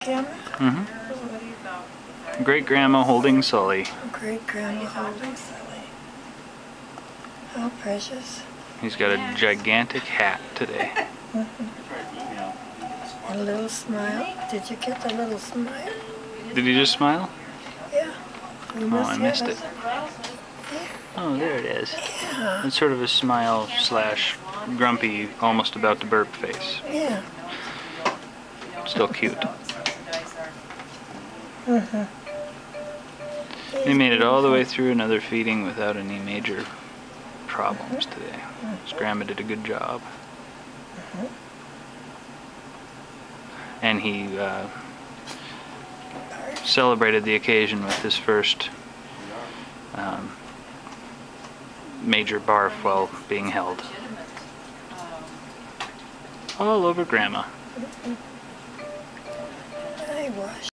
Grandma? Mm-hmm. Great-grandma holding Sully. Great-grandma holding Sully. How precious. He's got a gigantic hat today. A little smile. Did you get the little smile? Did he just smile? Yeah. You Oh, I missed have it. Oh, there it is. Yeah. It's sort of a smile slash grumpy, almost about to burp face. Yeah. Still cute. Mm-hmm. He made it all the way through another feeding without any major problems today. His grandma did a good job. And he celebrated the occasion with his first major barf while being held. All over Grandma. I wash.